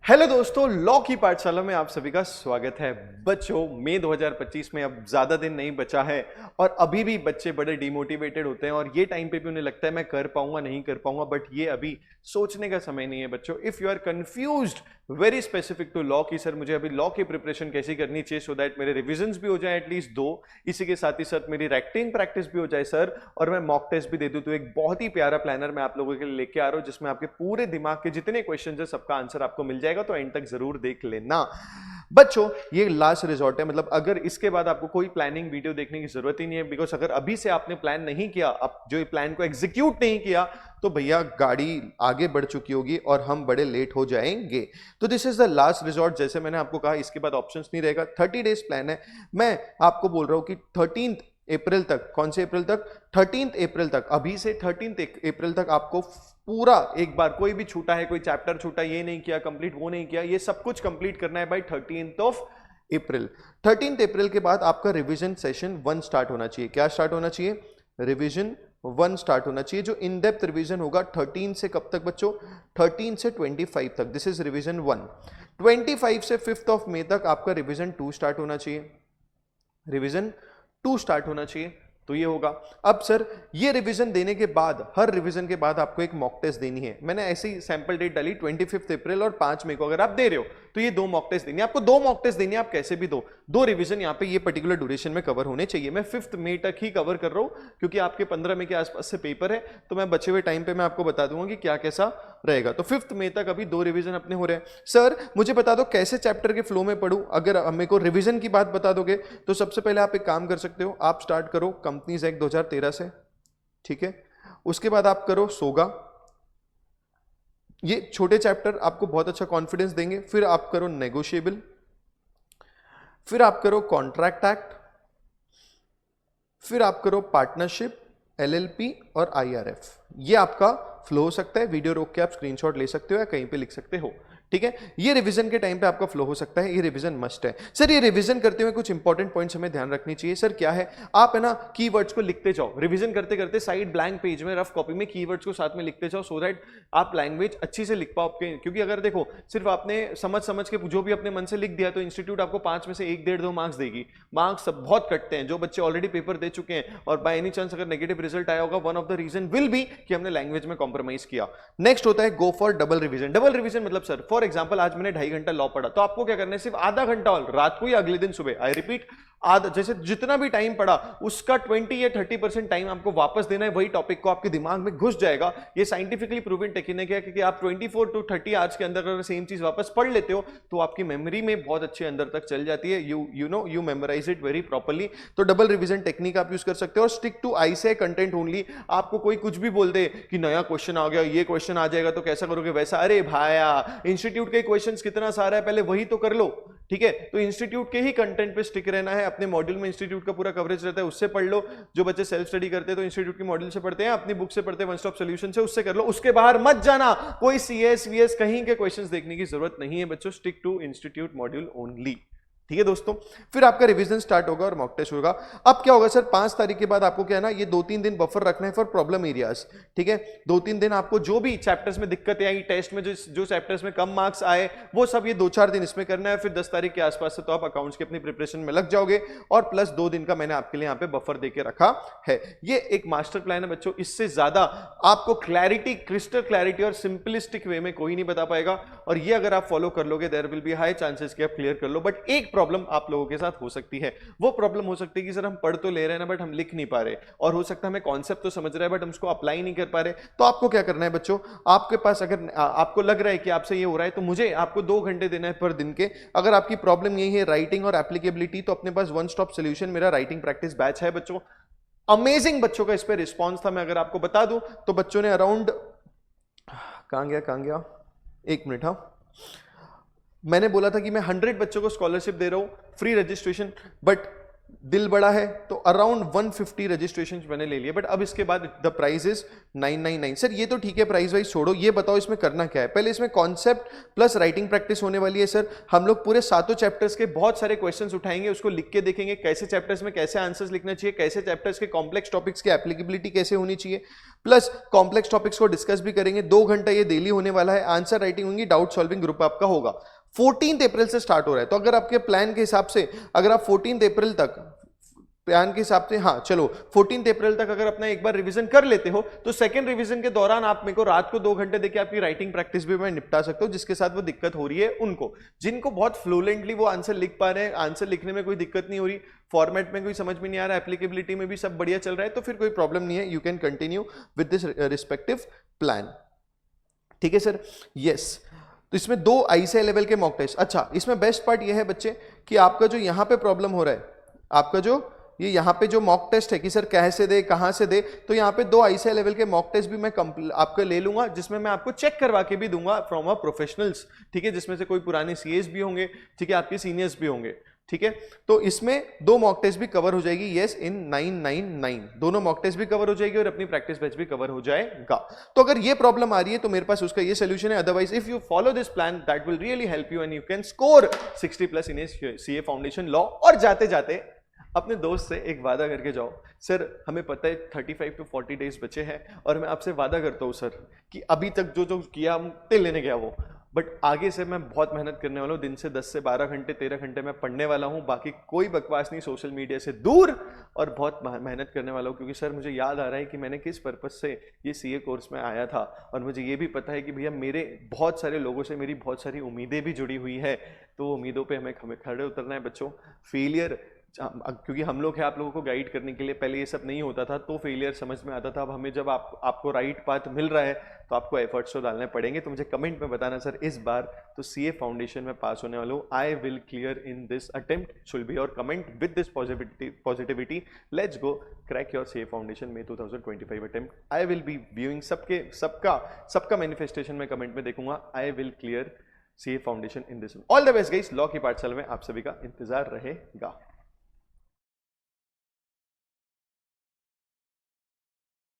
Hello दोस्तों, law की पाठशाला में आप सभी का स्वागत है। बच्चों, मई 2025 में अब ज्यादा दिन नहीं बचा है और अभी भी बच्चे बड़े डिमोटिवेटेड होते हैं और ये टाइम पे भी उन्हें लगता है मैं कर पाऊंगा नहीं कर पाऊंगा, बट ये अभी सोचने का समय नहीं है बच्चों। If you are confused very specific to law की सर मुझे अभी लॉ की प्रिपरेशन कैसी करनी चाहिए सो दैट मेरे रिविजन्स भी हो जाए एटलीस्ट 2, इसी के साथ ही साथ मेरी राइटिंग प्रैक्टिस भी हो जाए सर, और मैं मॉक टेस्ट भी दे दूं, तो एक बहुत ही प्यारा प्लानर मैं आप लोगों के लिए लेके आ रहा हूं जिसमें आपके पूरे दिमाग के जितने क्वेश्चन है सबका आंसर आपको मिल जाएगा। तो एंड तक जरूर देख लेना बच्चों। ये लास्ट रिजॉर्ट है, मतलब अगर इसके बाद आपको कोई प्लानिंग वीडियो देखने की जरूरत ही नहीं है, बिकॉज अगर अभी से आपने प्लान नहीं किया, अब जो प्लान को एग्जीक्यूट नहीं किया, तो भैया गाड़ी आगे बढ़ चुकी होगी और हम बड़े लेट हो जाएंगे। तो this is the last resort, जैसे मैंने आपको कहा इसके बाद ऑप्शंस नहीं रहेगा। 30 डेज प्लान है। मैं आपको बोल रहा हूं कि 13 अप्रैल तक, कौन से अप्रैल तक, 13 अप्रैल तक, अभी से 13 अप्रैल तक आपको पूरा एक बार, कोई भी छूटा है, कोई चैप्टर छूटा, ये नहीं किया कंप्लीट, वो नहीं किया, ये सब कुछ कंप्लीट करना है बाय 13 अप्रैल। 13 अप्रैल के बाद आपका रिवीजन सेशन 1 स्टार्ट होना चाहिए। क्या स्टार्ट होना चाहिए? रिवीजन 1 स्टार्ट होना चाहिए, जो इन डेप्थ रिवीजन होगा 13 से कब तक बच्चों? 13 से 25 तक। This is revision 1। 25 से 5 मई तक आपका रिवीजन 2 स्टार्ट होना चाहिए। रिवीजन 2 स्टार्ट होना चाहिए, तो ये होगा। अब सर ये रिवीजन देने के बाद, हर रिवीजन के बाद आपको एक मॉक टेस्ट देनी है। मैंने ऐसी सैंपल डेट डाली 25 अप्रैल और 5 मई को। अगर आप दे रहे हो तो ये 2 मॉक टेस्ट देनी है आपको। 2 मॉक टेस्ट देनी है, आप कैसे भी दो रिवीजन यहाँ पे ये पर्टिकुलर ड्यूरेशन में कवर होने चाहिए। मैं 5 मई तक ही कवर कर रहा हूं क्योंकि आपके 15 मई के आसपास से पेपर है, तो मैं बचे हुए टाइम पे मैं आपको बता दूंगा कि क्या कैसा रहेगा। तो 5 मई तक अभी 2 रिवीजन अपने हो रहे हैं। सर मुझे बता दो कैसे चैप्टर के फ्लो में पढ़ूं। अगर मेरे को रिवीजन की बात बता दोगे तो सबसे पहले आप एक काम कर सकते हो, आप स्टार्ट करो कंपनीज एक्ट 2013 से, ठीक है। उसके बाद आप करो सोगा, ये छोटे चैप्टर आपको बहुत अच्छा कॉन्फिडेंस देंगे। फिर आप करो नेगोशिएबल, फिर आप करो कॉन्ट्रैक्ट एक्ट, फिर आप करो पार्टनरशिप, एलएलपी और आईआरएफ। ये आपका फ्लो हो सकता है। वीडियो रोक के आप स्क्रीनशॉट ले सकते हो या कहीं पे लिख सकते हो, ठीक है। ये रिवीजन के टाइम पे आपका फ्लो हो सकता है, ये रिवीजन मस्ट है। सर ये रिवीजन करते हुए कुछ इंपॉर्टेंट पॉइंट्स हमें ध्यान रखनी चाहिए। सर क्या है? आप है ना कीवर्ड्स को लिखते जाओ रिवीजन करते करते, साइड ब्लैंक पेज में रफ कॉपी में कीवर्ड्स को साथ में लिखते जाओ, सो दैट आप लैंग्वेज अच्छी से लिख पाओ आपके। क्योंकि अगर देखो सिर्फ आपने समझ समझ के जो भी अपने मन से लिख दिया तो इंस्टीट्यूट आपको 5 में से 1, 1.5, 2 मार्क्स देगी। मार्क्स सब बहुत कटते हैं। जो बच्चे ऑलरेडी पेपर दे चुके हैं और बाय एनी चांस अगर नेगेटिव रिजल्ट आया होगा, one of the reason will be कि हमने लैंग्वेज में कॉम्प्रोमाइज किया। नेक्स्ट होता है go for double revision. Double revision मतलब सर फॉर एग्जांपल आज मैंने 2.5 घंटा लॉ पढ़ा, तो आपको क्या करना है? सिर्फ आधा घंटा और रात को या अगले दिन सुबह, आई रिपीट, आधा, जैसे जितना भी टाइम पढ़ा उसका 20 या 30% टाइम आपको वापस देना है। वही टॉपिक को आपके दिमाग में घुस जाएगा। ये साइंटिफिकली प्रूवन टेक्निक है कि आप 24 to 30 आवर्स के अंदर अगर सेम चीज वापस पढ़ लेते हो तो आपकी मेमोरी में बहुत अच्छे अंदर तक चल जाती है। You memorise it very properly. तो डबल रिवीजन टेक्निक आप यूज कर सकते हो। और स्टिक टू आई से कंटेंट ओनली। आपको कोई कुछ भी बोल दे कि नया क्वेश्चन आ गया, ये क्वेश्चन आ जाएगा तो कैसा करोगे वैसा, अरे भाया इंस्टीट्यूट के क्वेश्चंस कितना सारा है, पहले वही तो कर लो, ठीक है। तो इंस्टीट्यूट के ही कंटेंट पे स्टिक रहना है। अपने मॉड्यूल में इंस्टीट्यूट का पूरा कवरेज रहता है, उससे पढ़ लो। जो बच्चे सेल्फ स्टडी करते हैं तो इंस्टीट्यूट के मॉड्यूल से पढ़ते हैं, अपनी बुक से पढ़ते हैं, वन स्टॉप सॉल्यूशन से, उससे कर लो। उसके बाहर मत जाना। कोई सीएस वीएस कहीं के क्वेश्चंस देखने की जरूरत नहीं है बच्चों। Stick to institute module only, ठीक है दोस्तों। फिर आपका रिवीजन स्टार्ट होगा और मॉक टेस्ट होगा। अब क्या होगा सर? 5 तारीख के बाद आपको क्या है ना, ये 2-3 दिन बफर रखना है फॉर प्रॉब्लम एरियाज, ठीक है। 2-3 दिन आपको जो भी चैप्टर्स में दिक्कतें आई, टेस्ट में जो चैप्टर्स में कम मार्क्स आए, वो सब ये 2-4 दिन इसमें करना है। फिर 10 तारीख के आसपास से तो आप अकाउंट्स की अपनी प्रिपरेशन में लग जाओगे, और प्लस 2 दिन का मैंने आपके लिए यहाँ पे बफर देके रखा है। ये एक मास्टर प्लान है बच्चों। इससे ज्यादा आपको क्लैरिटी, क्रिस्टल क्लैरिटी और सिंपलिस्टिक वे में कोई नहीं बता पाएगा। और ये अगर आप फॉलो कर लोगे, there will be high chances कि आप क्लियर कर लो। बट एक प्रॉब्लम आप लोगों के साथ हो सकती है। वो प्रॉब्लम हो सकती है कि सर हम पढ़ तो ले रहे हैं ना, बट हम लिख नहीं पा रहे, और हो सकता है हमें कॉन्सेप्ट तो समझ रहे हैं बट हम उसको अप्लाई नहीं कर पा रहे। तो आपको क्या करना है बच्चों? आपके पास अगर आपको लग रहा है कि आपसे ये हो रहा है, तो मुझे आपको 2 घंटे देना है पर दिन के। अगर आपकी प्रॉब्लम यही है राइटिंग और एप्लीकेबिलिटी, तो अपने पास वन स्टॉप सोल्यूशन मेरा राइटिंग प्रैक्टिस बैच है बच्चों। अमेजिंग बच्चों का इस पर रिस्पॉन्स था। मैं अगर आपको बता दूं तो बच्चों ने अराउंड, कहां गया, 1 मिनट, हाँ, मैंने बोला था कि मैं 100 बच्चों को स्कॉलरशिप दे रहा हूं, फ्री रजिस्ट्रेशन, बट दिल बड़ा है तो अराउंड 150 रजिस्ट्रेशन मैंने ले लिए, बट अब इसके बाद द प्राइस इज 999। सर ये तो ठीक है, प्राइस वाइज छोड़ो, ये बताओ इसमें करना क्या है। पहले इसमें कॉन्सेप्ट प्लस राइटिंग प्रैक्टिस होने वाली है सर। हम लोग पूरे 7 चैप्टर्स के बहुत सारे क्वेश्चंस उठाएंगे, उसको लिख के देखेंगे कैसे चैप्टर्स में कैसे आंसर्स लिखना चाहिए, कैसे चैप्टर्स के कॉम्प्लेक्स टॉपिक्स की एप्लीकेबिलिटी कैसे होनी चाहिए, प्लस कॉम्प्लेक्स टॉपिक्स को डिस्कस भी करेंगे। 2 घंटा ये डेली होने वाला है। आंसर राइटिंग होंगी, डाउट सॉल्विंग ग्रुप आपका होगा। 14 अप्रैल से स्टार्ट हो रहा है, तो अगर आपके प्लान के हिसाब से अगर आप 14 अप्रैल तक प्लान के हिसाब से, हाँ चलो 14 अप्रैल तक अगर अपना एक बार रिवीजन कर लेते हो तो सेकंड रिवीजन के दौरान आप मेरे को रात को 2 घंटे देके आपकी राइटिंग प्रैक्टिस भी मैं निपटा सकता हूं, जिसके साथ वो दिक्कत हो रही है उनको। जिनको बहुत फ्लुएंटली वो आंसर लिख पा रहे हैं, आंसर लिखने में कोई दिक्कत नहीं हो रही, फॉर्मेट में कोई समझ में नहीं आ रहा, एप्लीकेबिलिटी में भी सब बढ़िया चल रहा है, तो फिर कोई प्रॉब्लम नहीं है, you can continue with this respective plan. ठीक है सर, यस। तो इसमें 2 ICI लेवल के मॉक टेस्ट। अच्छा, इसमें बेस्ट पार्ट ये है बच्चे कि आपका जो यहां पे प्रॉब्लम हो रहा है, आपका जो ये यहाँ पे जो मॉक टेस्ट है कि सर कैसे दे कहाँ से दे, तो यहाँ पे 2 ICI लेवल के मॉक टेस्ट भी मैं आपको ले लूंगा, जिसमें मैं आपको चेक करवा के भी दूंगा फ्रॉम अ प्रोफेशनल्स। ठीक है, जिसमें से कोई पुराने CAs भी होंगे, ठीक है, आपके सीनियर्स भी होंगे। ठीक है, तो इसमें 2 मॉक टेस्ट भी कवर हो जाएगी, यस, इन 999 दोनों मॉक टेस्ट भी कवर हो जाएगी और अपनी प्रैक्टिस बैच भी कवर हो जाएगा। तो अगर ये प्रॉब्लम आ रही है तो मेरे पास उसका ये सोल्यूशन है। Otherwise if you follow this plan that will really help you and you can score 60+ in CA foundation law. और जाते जाते अपने दोस्त से एक वादा करके जाओ, सर हमें पता है 35 to 40 डेज बचे हैं और मैं आपसे वादा करता हूँ सर कि अभी तक जो जो किया हम तिल लेने गया वो, बट आगे से मैं बहुत मेहनत करने वाला हूँ। दिन से 10 से 12 घंटे 13 घंटे मैं पढ़ने वाला हूँ, बाकी कोई बकवास नहीं, सोशल मीडिया से दूर, और बहुत मेहनत करने वाला हूँ। क्योंकि सर मुझे याद आ रहा है कि मैंने किस पर्पज से ये CA कोर्स में आया था, और मुझे ये भी पता है कि भैया मेरे बहुत सारे लोगों से मेरी बहुत सारी उम्मीदें भी जुड़ी हुई है, तो उम्मीदों पर हमें खड़े उतरना है बच्चों। फेलियर, क्योंकि हम लोग हैं आप लोगों को गाइड करने के लिए, पहले ये सब नहीं होता था तो फेलियर समझ में आता था। अब हमें जब आपको राइट पाथ मिल रहा है तो आपको एफर्ट्स तो डालने पड़ेंगे। तो मुझे कमेंट में बताना सर इस बार तो CA फाउंडेशन में पास होने वाला हूँ, I will clear in this attempt, should be your comment with this positivity. Let's go crack your CA foundation में 2025 attempt. I will be viewing सबका मैनिफेस्टेशन में कमेंट में देखूंगा। I will clear CA foundation in this. All the best guys, law की पाठशाला में आप सभी का इंतजार रहेगा।